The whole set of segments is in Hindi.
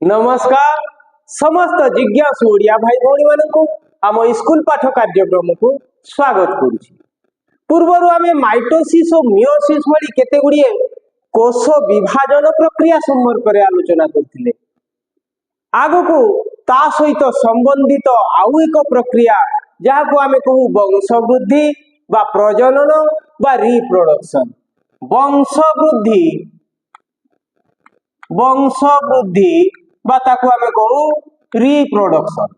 नमस्कार समस्त जिज्ञासु ओडिया भाई भौणी मानकु आम स्कूल पाठ कार्यक्रम को स्वागत करुछि। पूर्वरु आमे माइटोसिस और मियोसिस भली केते गुडिये कोष विभाजन प्रक्रिया संपर्क रे आलोचना करथिले। आगको ता सहित संबंधित आउ एक प्रक्रिया जाहाको आमे कहू वंश वृद्धि बा प्रजनन बा रिप्रोडक्शन। वंश वृद्धि बा ताको आमे कहू रिप्रोडक्शन।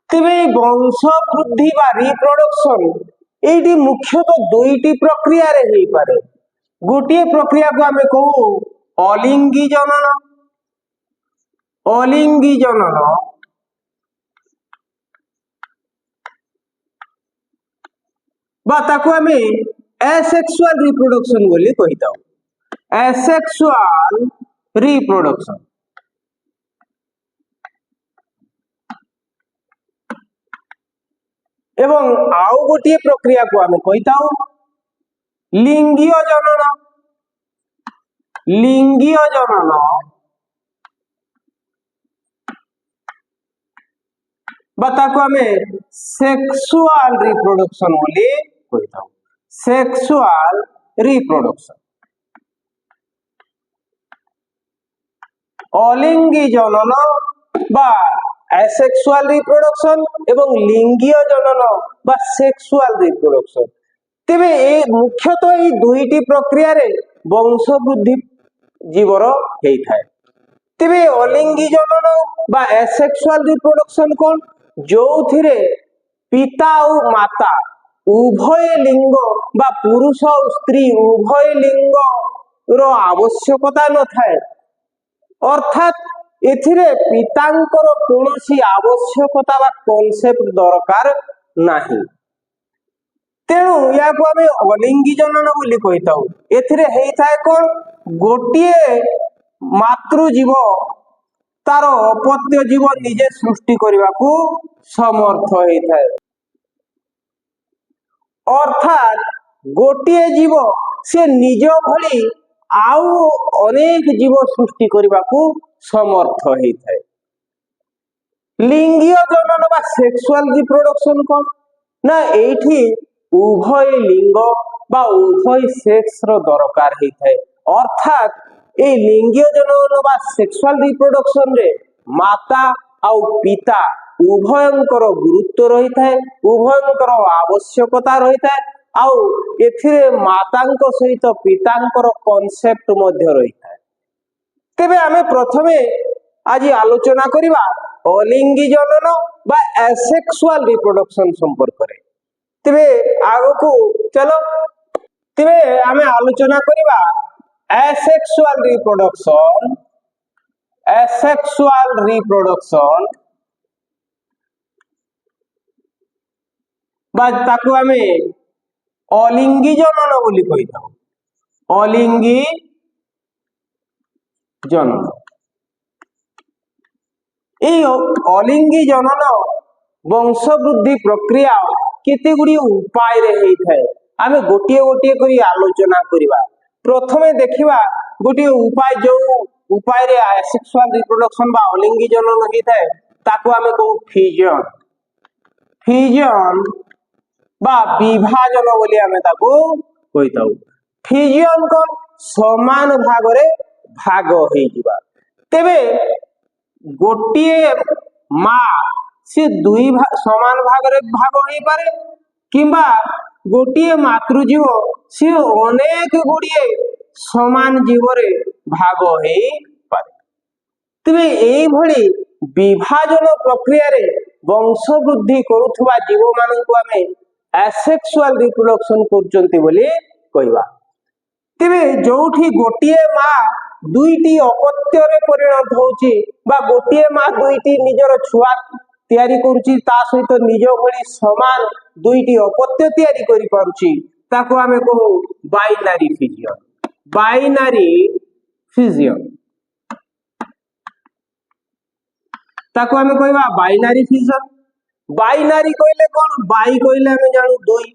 तेबे वंश वृद्धि बा रिप्रोडक्शन एटी मुख्यतः दुईटी प्रक्रिया रे हेई पारे। गोटे प्रक्रिया को आमे कहू अलिंगी जनन बा ताको आमे एसेक्सुअल रिप्रोडक्शन बोली कहिताऊ। एसेक्सुअल रिप्रोडक्शन एवं आउ गोटे प्रक्रिया को आमे कहिताऊ लिंगीय जनन। बा ताको आमे सेक्सुअल रिप्रोडक्शन बोली कहिताऊ। सेक्सुअल रिप्रोडक्शन अलिंगी जनन बा एसेक्सुअल रिप्रोडक्शन एवं लिंगीय जनन बा सेक्सुअल रिप्रोडक्शन। तेबे ए मुख्यतः ए दुईटी प्रक्रिया रे वंश वृद्धि जीवर हेई थाए। तेबे अलिंगी जनन बा एसेक्सुअल रिप्रोडक्शन कोन जोथिरे पिता और माता उभय लिंग बा पुरुष और स्त्री उभय लिंग रो आवश्यकता न थाए। अर्थात एथिरे पितांकर कोनोसी आवश्यकता बा कॉन्सेप्ट दरकार नाही। तेणु या को आमे अलिंगी जनन बोली कहिताऊ। एथिरे हेई थाए कोन गोटिए मातृजीव तार अपत्य जीव निजे सृष्टि करबा को समर्थ हेई थाए। अर्थात गोटिए जीव से निज भली आउ अनेक जीव सृष्टि करबा को समर्थ हेई थाए। लिंगीय जनन बा सेक्सुअल रिप्रोडक्शन कोन ना एठी उभय लिंग बा उभय सेक्स रो दरकार हेई थाए। अर्थात ए लिंगीय जनन बा सेक्सुअल रिप्रोडक्शन रे माता आउ पिता उभयंकर गुरुत्व रही थाए, उभयंकर आवश्यकता रही थाए आउ एथिरे मातांक सहित पितांकर कॉन्सेप्ट मध्य रही थाए। तेबे आमे प्रथमे आज आलोचना करिबा अलिंगी जनन बा एसेक्सुअल रिप्रोडक्शन संपर्क रे। तेबे आगो को चलो तेबे आमे आलोचना करिबा एसेक्सुअल रिप्रोडक्शन बा ताकू आमे अलिंगी जनन बोली कहिताऊ। अलिंगी जनन ए अलिंगी जनन वंश वृद्धि प्रक्रिया केते गुडी उपाय रे हेई थाए। आमे गोटिए गोटिए करी आलोचना करिबा। प्रथमे देखिबा गोटिए उपाय जो उपाय रे एसेक्सुअल रिप्रोडक्शन बा अलिंगी जनन हेई थाए ताकू आमे कहू फिजन बा विभाजन बोली आमे ताकू कहिताऊ। फिजन को समान भाग रे भाग हेई जिबा। तेबे गोटिए मां से दुई समान भाग रे भाग हेई पारे किंबा गोटिए मातृजीव से अनेक गुड़िए समान जीव रे भाग हेई पारे। तेबे एई भली विभाजन प्रक्रिया रे वंश वृद्धि करुथुबा जीव माननकु आमे एसेक्सुअल रिप्रोडक्शन करचंती बोली कहिबा। तेबे जोठी गोटिए मां दुईटी अपत्य रे परिणत होउची बा गोटिए मां दुईटी निजर छुआ तैयारी करूची ता सहित निज भली समान दुईटी अपत्य तैयारी करि पारुची ताको आमे कहू बाइनरी फिजियन। ताको आमे कहबा बाइनरी फिजियन। बाइनरी कहले कोन बाई कहले आमे जानू दुई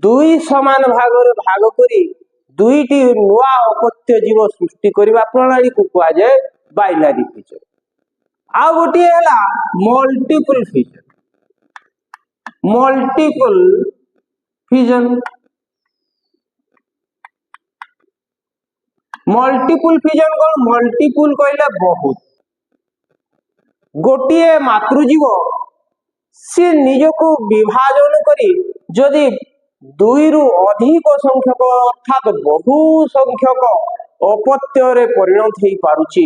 दुई समान भागरे भाग करी दुईटी नुआ अपत्य जीव सृष्टि करने प्रणाली को कह जाए बाइनारी फिजन। आ गोटे है multiple fission. Multiple fission multiple fission कौन? मल्टीपल कहले बहुत। गोटे मातृजीव सी निजको विभाजन करी जदि दुई रु अधिक संख्यक अर्थात बहु संख्यक अपत्य परिणत हो पारुची,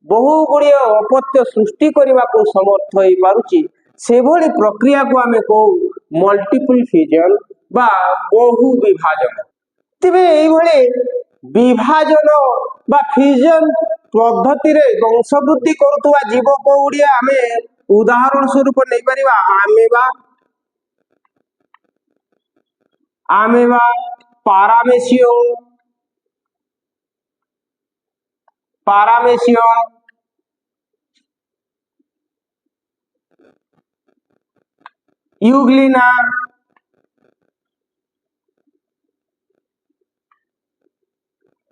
बहु गुड़िए अपत्य सृष्टि करने को समर्थ हो पारुची, से भली प्रक्रिया को आमे कहू मल्टीपल फिजन बा बहु विभाजन। तेबे एइभली विभाजन बा फिजन पद्धति रे वंशवृद्धि करुवा जीव को गुड़िए आमे उदाहरण स्वरूप नहीं परिबा। आमेबा, आमेबा, पारामेसियम, पारामेसियम, यूग्लिना,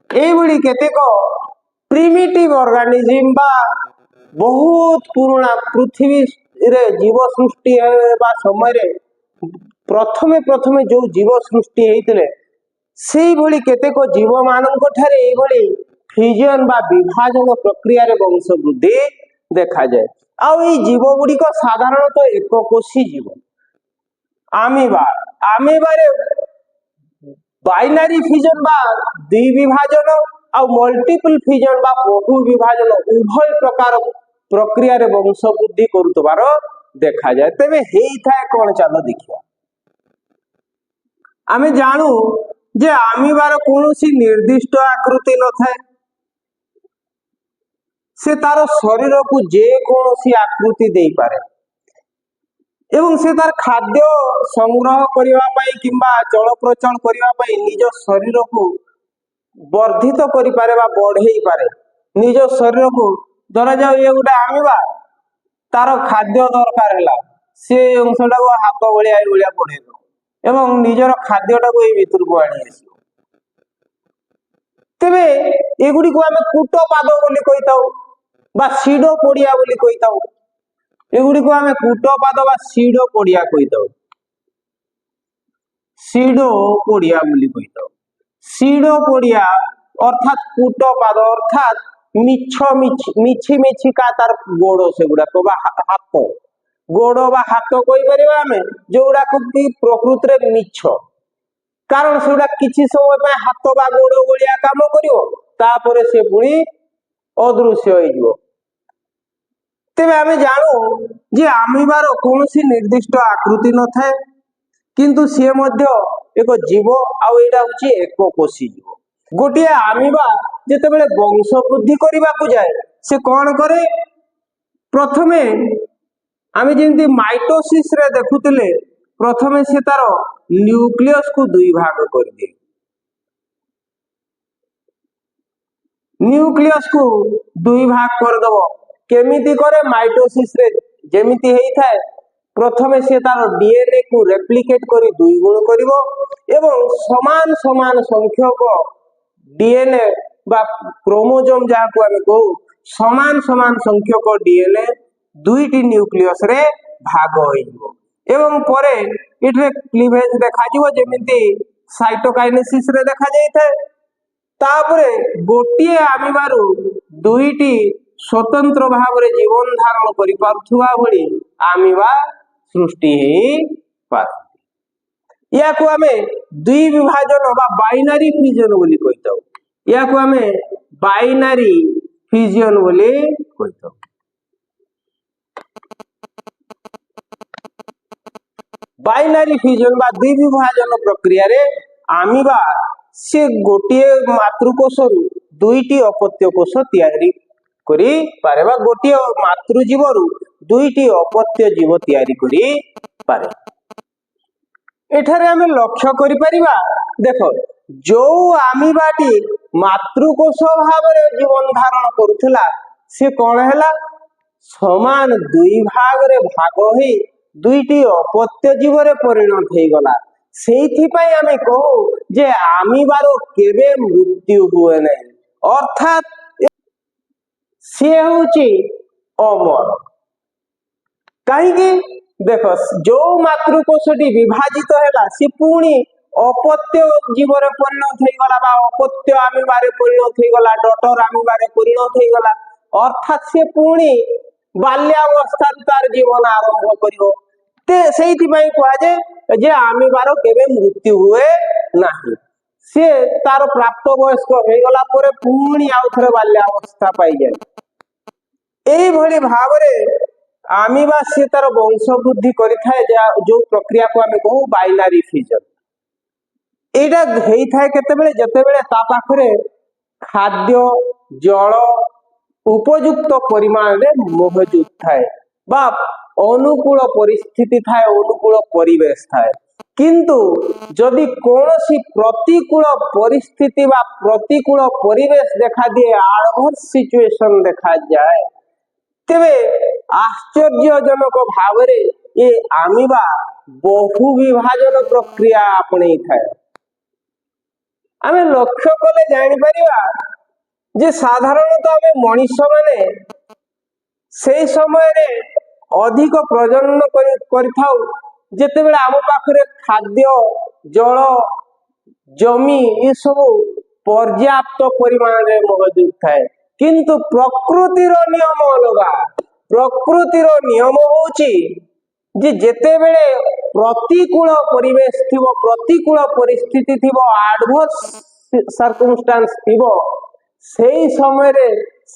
एभली केतेक प्रिमिटिव ऑर्गेनिज्म बा बहुत पुराना पृथ्वी रे जीव सृष्टि हेबा समय प्रथमे प्रथमे जो जीव सृष्टि हेतिले सेही भली केतेक जीव मानक ठारे एई भली फिजन बा विभाजन प्रक्रिया रे वंश वृद्धि देखा जाए। आउ ई जीव गुडी को साधारणतः एक कोशी जीव। आमीबा, आमीबा रे बाइनरी फिजन बा द्वि विभाजन और मल्टीपल फिजन बा बहु विभाजन उभय प्रकार प्रक्रिया रे वंश वृद्धि करुतबार देखा जाए। तेबे हेई थाए कोन? चलो देखिया। आमे जानू जे आमीबार कोनोसी निर्दिष्ट आकृति न थाए, से तार शरीर को जे कोनोसी आकृति देई पारे एवं से तार खाद्य संग्रह करबा पई किंबा चलप्रचल करबा पई निज शरीर को वर्धित करि पारे बा बढ़ेई पारे। निज शरीर को धरा जाओ ये गोटे आमीबा, तार खाद्य दरकार हैला, से अंशटा को हाथ भलिया भलिया बढ़ेई दो एवं निजर खाद्यटा को भितर को आनी आसियो। तेबे एगुडी को आमे कूटपाद बोली कहिताउ बा सीडो पोडिया बोली कहिताउ। एगुडी को आमे कूटपाद बा सीडो पोडिया कहिताउ। सीडो पोडिया बोली कहिताउ। सीडो पोडिया अर्थात कूटपाद अर्थात मिछि मिछि का तार गोड़ से गुडा तो बा हाथ गोड़ बा हाथ कहि परिबा आमे जोडा को कि प्रकृति रे मिछ, कारण सेडा किछि समय पे हाथ बा गोड़ गोलिया काम करिवो तापरे से पुणी अदृश्य होई जिवो। तेबे आमे जानू जे आमीबार कोनोसी निर्दिष्ट आकृति न थाए, किंतु से मध्य एक जीव आउ एटा होची एककोशी जीव। गोटे आमीबा जेते बेले वंश वृद्धि करबा को जाए से कोन करे? प्रथमे आमे जेंति माइटोसिस रे देखुतिले प्रथमे से तार न्यूक्लियस को दुई भाग कर दे। न्यूक्लियस को दुई भाग कर दबो केमिति करे? माइटोसिस रे जेमिति हेई थाए प्रथमे से तार डीएनए को रेप्लिकेट करी दुई गुण करिवो एवं समान समान संख्यक डीएनए बा क्रोमोसोम जाको आमे कहू समान समान संख्यक डीएनए दुईटी न्यूक्लियस रे भाग होइबो एवं परे इठरे क्लीवेज देखा जिवो जेमिति साइटोकाइनेसिस रे देखा जाई थाए। तापरे गोटिए आमीबारु दुईटी स्वतंत्र भाव रे जीवन धारण करि पारुथुवा भली आमीबा सृष्टि हेई पारती। या को आमे दुई विभाजन बा बाइनरी फिजन बोली कहिताउ। या को आमे बाइनरी फिजन बोली कहिताउ। बाइनरी फिजन बा द्वि विभाजन प्रक्रिया रे आमीबा से गोटिए मातृकोश रु दुईटी अपत्य कोश तैयारी करी पारे बा गोटिए मातृजीव रु दुईटी अपत्य जीव तैयारी करी पारे। एठारे आमे लक्ष्य करि परिबा देखो जो आमीबाटी मातृकोश भाव रे जीवन धारण करुथला से कोन हैला समान दुई भाग रे भाग होई दुईटी अपत्य जीव रे परिणत हेई गला। সেইথিপাই আমি কহু যে আমিবার কেবে মৃত্যু হুয়ে নাই, অর্থাৎ ସିଏ ହଉଛି ଅମର। କାହିଁକି ଦେଖ, ଯୋଉ ମାତୃକୋଷଟି ବିଭାଜିତ ହେଲା ସେ ପୁଣି ଅପତ୍ୟ ଜୀବରେ ପରିଣତ ହେଇଗଲା ବା ଅପତ୍ୟ ଆମିବାରେ ପରିଣତ ହେଇଗଲା, ଡଟର ଆମିବାରେ ପରିଣତ ହେଇଗଲା, ଅର୍ଥାৎ ସେ ପୁଣି ବାଲ୍ୟାବସ୍ଥାରୁ ତାର ଜୀବନ ଆରମ୍ଭ କରିବ। ସେଇଥିପାଇଁ କୁହାଯାଏ ଯେ ଆମିବାର କେବେ ମୃତ୍ୟୁ ହୁଏ ନାହିଁ। ସିଏ ତାର ପ୍ରାପ୍ତ ବୟସ୍କ ହେଇଗଲା ପରେ ପୁଣି ଆଉ ଥରେ ବାଲ୍ୟାବସ୍ଥା ପାଇଯାଏ। এইভাবে ভাবে আমিবা সে তার বংশ বৃদ্ধি করে থাকে, যে প্রক্রিয়াকে আমি কহু বাইনারি ফিউজন। এইটা হয়ে কেতবে যেতবে তা পাখে খাদ্য জল উপযুক্ত পরিমাণে মহজুদ থাকে বা অনুকূল পরিস্থিতি থাকে, অনুকূল পরিবেশ থাকে। কিন্তু যদি কৌশি প্রতিকূল পরিস্থিতি বা প্রতিকূল পরিবেশ দেখা দিয়ে, আডভার্স সিচুয়েশন দেখা যায়, তেবে আশ্চর্যজনক ভাবে এ আমিবা বহু বিভাজন প্রক্রিয়া আপণেই থাকে। আমি লক্ষ্য কলে জানিপারিবা যে সাধারণতঃ আমি মଣିষ মানে সেই সময়ে অধিক প্রজনন করিথাউ যেতেবেলে আম পাখে খাদ্য জল জমি এসবু পর্যাপ্ত পরিমাণে মহজুদ থাকে। কিন্তু প্রকৃতির নিয়ম অলগা। প্রকৃতির নিয়ম হচ্ছে যে যেতেবেলে প্রতিকূল পরিবেশ থিব, প্রতিকূল পরিস্থিতি থিব, আডভার্স সার্কমস্টান্স থিব, সেই সময়ে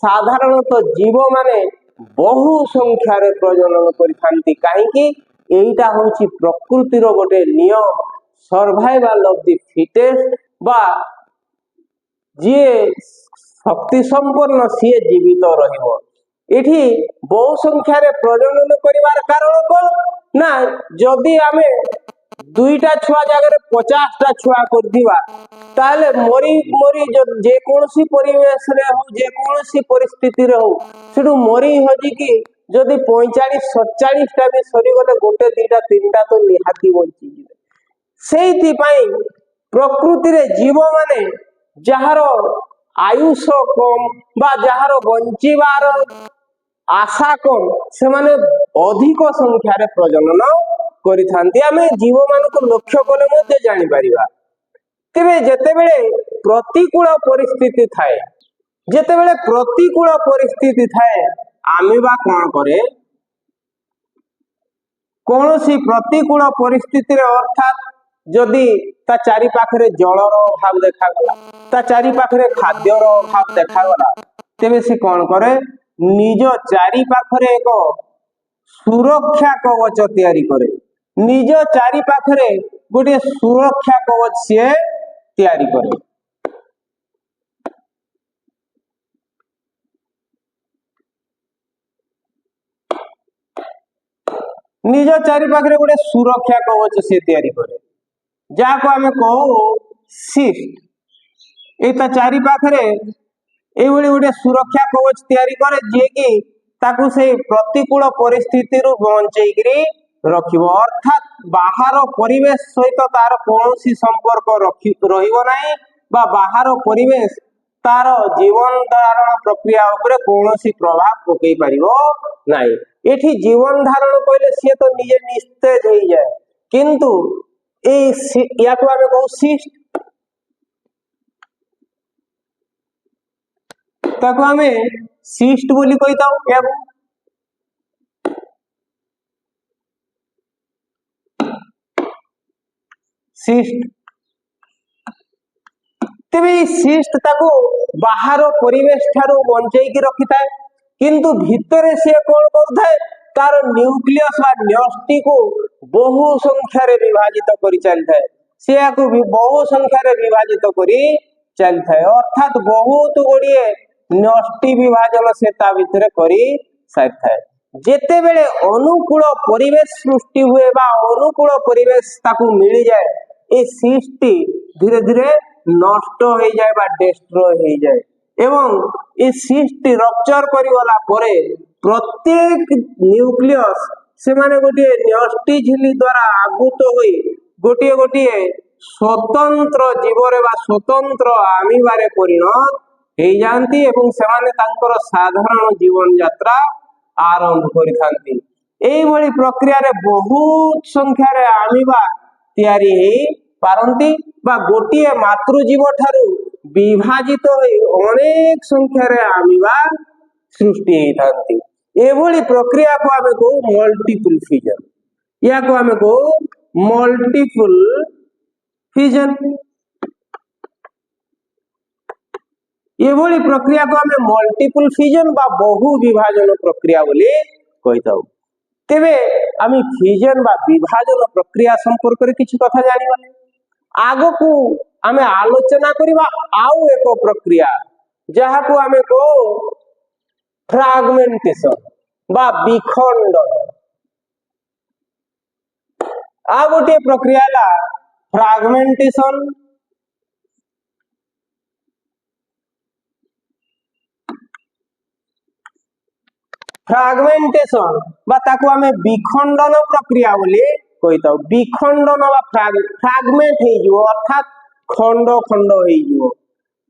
সাধারণতঃ জীব মানে বহু সংখ্যার প্রজনন করে থাকি। কাহিঁকি এইটা হচ্ছে প্রকৃতির গোটে নিয়ম, সর্ভাইভাল অফ দি ফিটেস্ট বা যিয়ে শক্তি সম্পন্ন সিয়ে জীবিত রহিব। এটি বহু সংখ্যার প্রজনন করিবার কারণ কোন না, যদি আমি দুইটা ছুয়া জায়গায় 50টা ছুয়া করিবা তাহলে মরি মরি যেকୌଣସି পরিবেশরে হোক, যেকୌଣସି পরিস্থিতিরে হোক, সেটু মরি হজিকি যদি 45-47টা বি সরিগলে গোটে দুইটা তিনটা তো নিহাতি বঞ্চিଯିবে। সেইথিপাই প্রকৃতিরে জীব মানে যাহার আয়ুষ কম বা যাহার বঞ্চিবার আশা কম, সেমানে অধিক সংখ্যার প্রজনন করে থাকি। আমি জীব মানুষ লক্ষ্য কলে মধ্যে জানিপারিবা। তেবে যেতেবেলে প্রতিকূল পরিস্থিতি থাকে, যেতেবেলে প্রতিকূল পরিস্থিতি থাকে, আমিবা কোন করে কৌশি প্রতিকূল পরিস্থিতিরে, অর্থাৎ যদি তা চারি পাখে জলর অভাব দেখাগলা, তা চারি পাখে খাদ্যর অভাব দেখাগলা, তেবে সে কোন করে নিজ চারি পাখে এক সুরক্ষা কবচ তৈরি করে। নিজ চারি পাখে গোটে সুরক্ষা কবচ সে তৈরি করে। নিজ চারি পাখে গোটে সুরক্ষা কবচ সে তৈরি করে, যাকে আমি কহু সিস্ট। এই তা চারি পাখে এইভাবে গোটে সুরক্ষা কবচ তৈরি করে, যে কি তাকে সেই প্রতিকূল পরিস্থিতির বঞ্চাইকি রখিব। অর্থাৎ বাহার পরিবেশ সহিত তার কৌশি সম্পর্ক রহিব নাই বা বাহার পরিবেশ তার জীবন ধারণ প্রক্রিয়া উপরে কৌশি প্রভাব পকাই পারিব নাই। এটি জীবন ধারণ কইলে সে তো নিজে নিস্তেজ হয়ে যায়, কিন্তু এই ইয়াকে আমি কহু সিস্ট। তাকে আমি সিস্ট বলি কইতাও। সিস্ট তেবে এই সিস্ট তাকে বাহার পরিবেশ ঠারু বঞ্চাইকি রখিথায়, কিন্তু ভিতরে সে কোন করুথায় তার নিউক্লিয়স বা ন্যষ্টিকু বহু সংখ্যার বিভাজিত করে চালিথায়। সে বহু সংখ্যার বিভাজিত করে চালিথায়, অর্থাৎ বহুত গুড়িয়ে ন্যষ্টি বিভাজন সে তা ভিতরে করে সারিথায়। যেতেবেলে অনুকূল পরিবেশ সৃষ্টি হুয়ে বা অনুকূল পরিবেশ তাকে মিলি যায়, এই সিস্টটি ধীরে ধীরে নষ্ট হয়ে যায় বা ডেস্ট্রয় হয়ে যায়। এবং এই সিস্টটি রপচর করে গলা পরে প্রত্যেক নিউক্লিয়স সেমানে গোটিয়ে ন্যষ্টি ঝিলি দ্বারা আগুত হয়ে गोटे गोटे स्वतंत्र जीवरे बा स्वतंत्र आमिबारे परिणत हो जाती एवं सेमाने तांकर साधारण जीवन यात्रा आरंभ करिथांती। एई भली प्रक्रिया रे बहुत संख्या रे आमिबा तैयारी हे पारंती बा गोटे मातृजीव ठारू विभाजित होई अनेक संख्या रे आमिबा सृष्टि हेइथांती। एभली प्रक्रिया को आमे को मल्टीपल फ्यूजन या को आमे को मल्टीपल फ्यूजन एभली प्रक्रिया को आमे मल्टीपल फ्यूजन बा बहु विभाजन प्रक्रिया बोली कहिताउ। तेबे आमे फ्यूजन बा विभाजन प्रक्रिया संपर्क रे किछि कथा जानिबाने आगो को आमे आलोचना करिबा आउ एक प्रक्रिया जहा को आमे को फ्रैगमेंटेशन बा विखंडन। आ गोटे प्रक्रिया ला फ्रैगमेंटेशन फ्रैगमेंटेशन बा ताको आमे विखंडन प्रक्रिया बोली कहिताउ। विखंडन बा फ्रैगमेंट हे जिवो अर्थात खंड खंड हे जिवो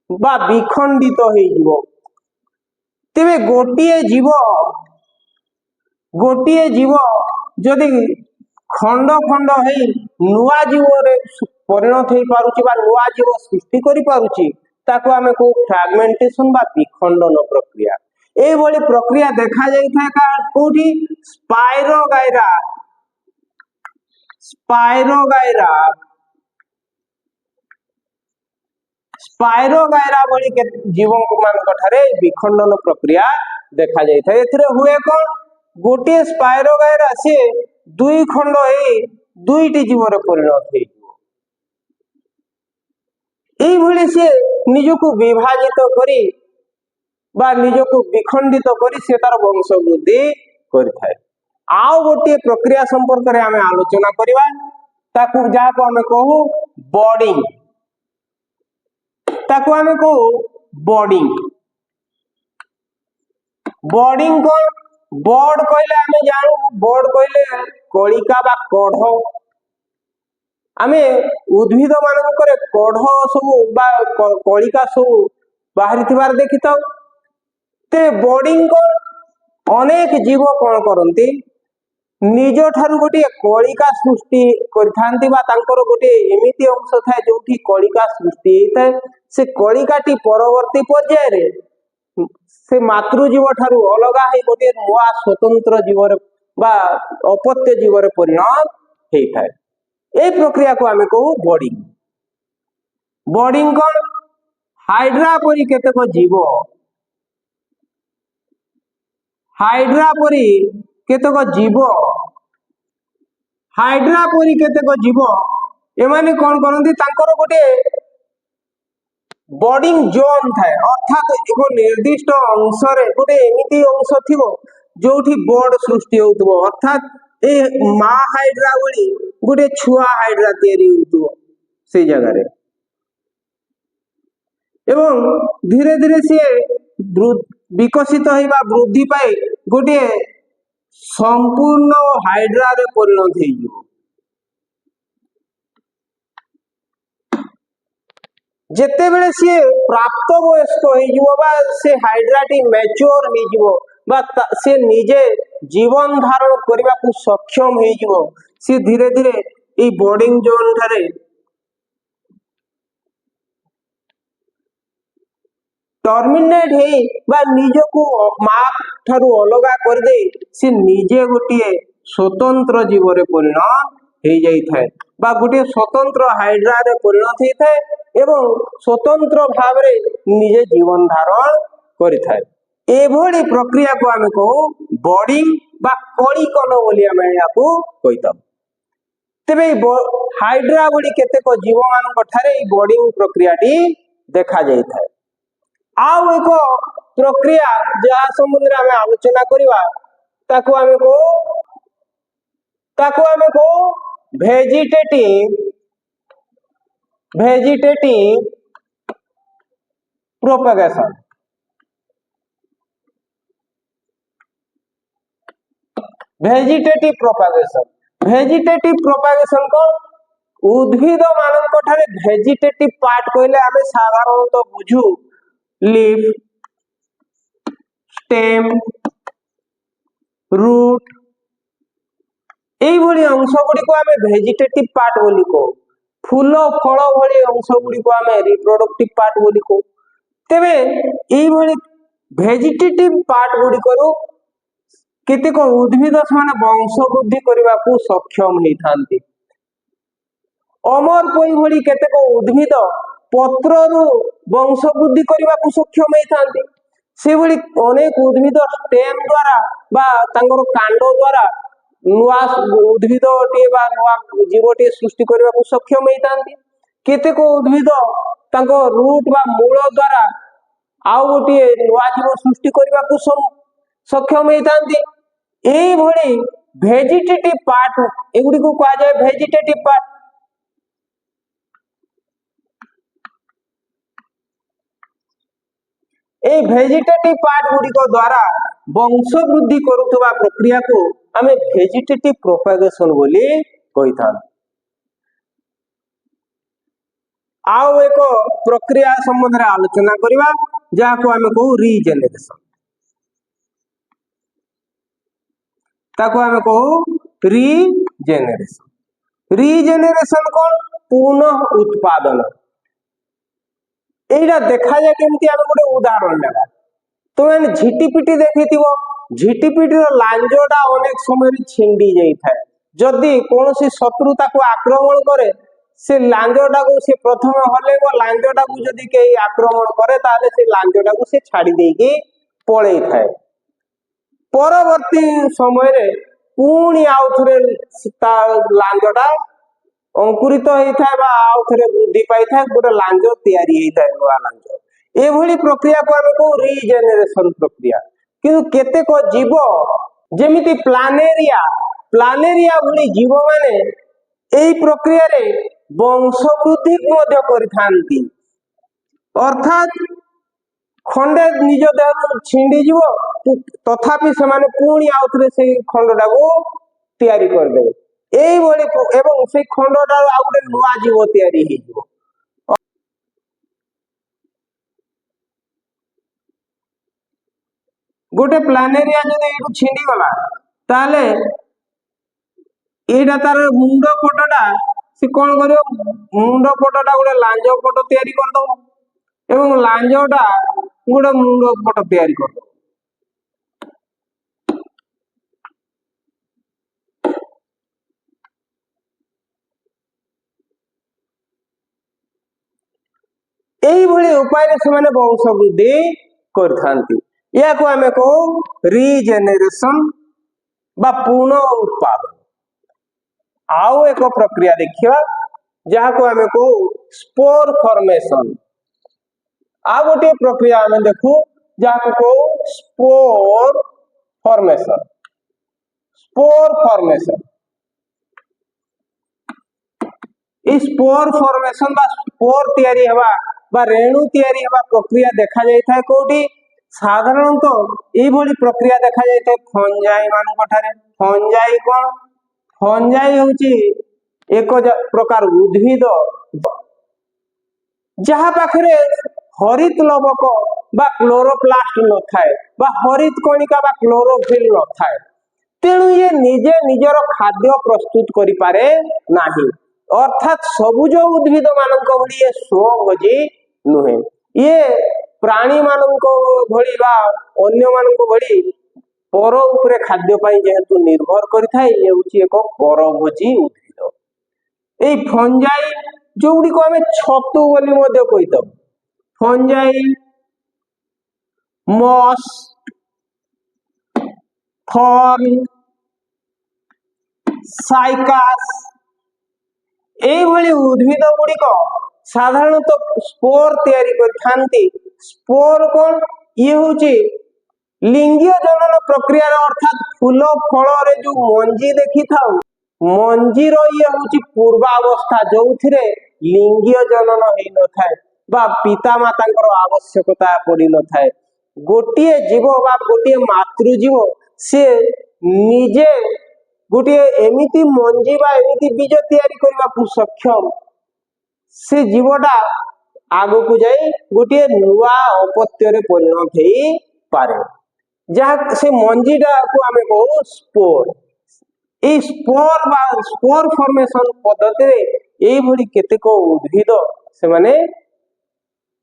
बा विखंडित हे जिवो। तेबे गोटिए जीव जदि खंड खंड हे नुआ जीव रे परिणत हे पारुची बा नुआ जीव सृष्टि करि पारुची ताको आमे को फ्रैगमेंटेशन बा विखंडन प्रक्रिया। ए भली प्रक्रिया देखा जाई था का कोठी स्पाइरोगाइरा भली के जीव मान कठारे विखंडन प्रक्रिया देखा जाई था। एथरे हुए कोन गोटे स्पाइरोगाइरा से दुई खंड हे दुईटी जीव रे परिणत हे एई भली से निजको विभाजित करी बा निजको विखंडित करी से तार वंश वृद्धि करिथाय। आउ गोटे प्रक्रिया संपर्क रे आमे आलोचना करिबा ताकू जाको आमे कहू बॉडिंग। ताकू आमे कहू बॉडिंग। बॉडिंग को बॉड कहले आमे जानू बॉड कहले कलिका बा कढ। आमे उद्भिद मानन करे कढ सब बा कलिका सब बाहरी थिबार देखिताउ। ते बॉडिंग को अनेक जीव कोन करंती निज ठारू गोटे कलिका सृष्टि करथांती बा तांकर गोटे एमिति अंश थाए जोठी कलिका सृष्टि हेइताए। से कलिकाटी परवर्ती पर्याय रे से मातृजीव ठारू अलगा हे गोटे नुआ स्वतंत्र जीव रे बा अपत्य जीव रे परिणत हेइताए। ए प्रक्रिया को आमे कहू बॉडिंग। बॉडिंग कोन हाइड्रा परी केतेक जीव हाइड्रा परी केतेक जीव एमाने कोन करंती तांकर गोटे बॉडिंग जोन थाए अर्थात एक निर्दिष्ट अंश रे गोटे एमिति अंश थिबो जोठी बॉड सृष्टि होतबो अर्थात ए मा हाइड्रा बली गोटे छुआ हाइड्रा तयारी होतबो से जगह रे एवं धीरे धीरे से विकसित होइबा वृद्धि पाई गोटे संपूर्ण हाइड्रा रे परिणत हे जिवो। जेते बेले से प्राप्त वयस्क हे जिवो बा से हाइड्राटी मैच्योर हे जिवो बा से निजे जीवन धारण करबा को सक्षम हे जिवो से धीरे धीरे ए बॉडिंग जोन थारे टर्मिनेट हे बा निजे को मा ठारू अलगा कर दे से निजे गोटे स्वतंत्र जीव रे परिणत हे जाई थाए बा गोटे स्वतंत्र हाइड्रा रे परिणत हे थाए एवं स्वतंत्र भाव रे निजे जीवन धारण करि थाए। एभली प्रक्रिया को आमे कहू बॉडिंग बा कलिकन बोली आमे याकू कहिता। तेबे हाइड्रा बोली केतेक जीव मान कठारे बॉडिंग प्रक्रियाटी देखा जाई थाए। आउ एक प्रक्रिया जहा संबंध रे आमे आलोचना करिवा ताकू आमे को वेजिटेटिव प्रोपेगेशन। वेजिटेटिव प्रोपेगेशन को उद्भिद मानक ठारे भेजिटेटिव पार्ट कहले आमे साधारणतः बुझू लीफ, स्टेम, रूट এই ভଳି অংশ গুড়িক আমি ভেজিটেটিভ পার্ট বলি কও। ফুল ফল ভଳି অংশ গুড়িক আমি রিপ্রোডক্টিভ পার্ট বলি কও। তেবে এই ভଳି ভেজিটেটিভ পার্ট গুড়িকরু কেতেক উদ্ভিদ মানে বংশ বৃদ্ধি করিবাকু সক্ষম হইথাନ୍ତି। অমর পই ভଳି কেতেক উদ্ভিদ পত্ররু বংশ বৃদ্ধি করিবাকু সক্ষম হইথাନ୍ତି। সেভଳି অনেক উদ্ভিদ স্টেম দ্বারা বা তাঙ্গর কাণ্ড দ্বারা नुआ उद्भिद टे बा नुआ जीवटे सृष्टि करने को सक्षम होइतांती। केतेक उद्भिद तांको रूट बा मूल द्वारा आउ गोटे नुआ जीव सृष्टि करने को सक्षम होइतांती। एई भଳି भेजिटेटिव पार्ट एगुडी को कहा जाय भेजिटेटिव पार्ट। ए भेजिटेटिव पार्ट गुडी को द्वारा वंश वृद्धि करुवा प्रक्रिया को आमे भेजिटेटिव प्रोपागेशन बोली कहि थान। आउ एक प्रक्रिया संबंध रे आलोचना करिवा जा को आमे कहू रीजेनरेशन। ताको आमे कहू रीजेनरेशन। रीजेनरेशन कोन पुनः उत्पादन। एटा देखा जाय केमती आमे गोटे उदाहरण लेबा। तुम झिटिपिटी देखिथिबो झिटिपिटी रो लांजोटा अनेक समय छिंडी जाई थाए। जदि कोनोसी शत्रु ताको आक्रमण करे से लांजोटा को से प्रथम हलेबो लांजोटा को जदि केही आक्रमण करे ताले से लांजोटा को से छाडी देकी पळेई थाए। परवर्ती समय रे पुणी आउथरे ता लांजोटा अंकुरित होई थाए बा आउथरे वृद्धि पाई थाए गोटे लांजो तयारी होई थाए नुआ लांजो। ए भली प्रक्रिया को आमे को रीजेनरेशन प्रक्रिया। किंतु केतेक जीव जेमिति प्लानेरिया भली जीव माने एई प्रक्रिया रे वंश वृद्धि मध्य करिथांती। अर्थात खंडे निज देह छिंडी जीव तथापि से माने पुणी आउथरे से खंडटा को तयारी कर देबे। एई भली एवं से खंडटा आ गोटे नुआ जीव तयारी हे जीव। गोटे प्लानेरिया जदि एटू छिंडी गला ताले एटा तार मुंड पटटा से कोन करियो मुंड पटटा गोटे लांजो पट तयारी कर दो एवं लांजोटा गोटे मुंड पट तयारी कर दो। एई भली उपाय रे से माने वंश वृद्धि करथांती। या को हमें को रीजेनरेशन बा पुनः उत्पादन। आओ एक प्रक्रिया देखिया जहाँ को हमें को स्पोर फॉर्मेशन। आ गोटे प्रक्रिया हमें देखू जहाँ को स्पोर फॉर्मेशन। स्पोर फॉर्मेशन इस स्पोर फॉर्मेशन बा स्पोर तयारी हवा बा रेणु तयारी हवा प्रक्रिया देखा जाय थाए कोठी साधारणतः एई भली प्रक्रिया देखा जाय थाए फंजाई मानक ठारे। फंजाई कोन फंजाई होची एक प्रकार उद्भिद जहाँ पाखरे हरित लवक बा क्लोरोप्लास्ट न थाए बा हरित कणिका बा क्लोरोफिल न थाए। तेणु ये निजे निजर खाद्य प्रस्तुत करि पारे नाही। अर्थात सबुज उद्भिद मानक भली ये स्वभोजी नुहे। ये प्राणी मानक भली बा अन्य मानक भली पर उपरे खाद्य पाई जेहेतु निर्भर करिथाय ये होची एक परभोजी उद्भिद। एई फंजाई जोउडी को हमें छतु बोली मध्ये कहितब। फंजाई मॉस थॉर्न साइकास एई भली उद्भिद गुड़िक साधारणतः स्पोर तयारी करथांती। स्पोर कोन ये होची लिंगीय जनन प्रक्रिया अर्थात फूल फल रे जो मंजी देखि थाउ मंजी रो ये होची पूर्वावस्था जोउथिरे लिंगीय जनन हेइ न थाए बा पिता मातांकर आवश्यकता पड़ी न थाए। गोटिए जीव बा गोटिए मातृ जीव से निजे गोटे एमिति मंजी बा एमिति बीज तैयारी करबा को सक्षम से जीवटा आगो को जाई गोटे नुआ अपत्य रे परिणत हेई पारे जहा से मंजीटा को आमे कहू स्पोर ए स्पोर बा स्पोर फॉर्मेशन पद्धति रे एई भली केतेक उद्भिद से माने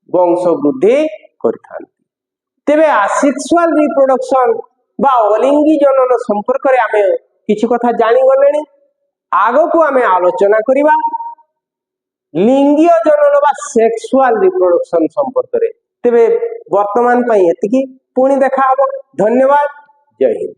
वंश वृद्धि करथांती तेबे असेक्सुअल रिप्रोडक्शन बा अलिंगी जनन संपर्क रे आमे किछि कथा जानि गलेनी आगो को आमे आलोचना करिबा लिंगीय जनन बा सेक्सुअल रिप्रोडक्शन संपर्क रे तेबे वर्तमान पई एतिकी पुणी देखा हबो धन्यवाद जय हिंद।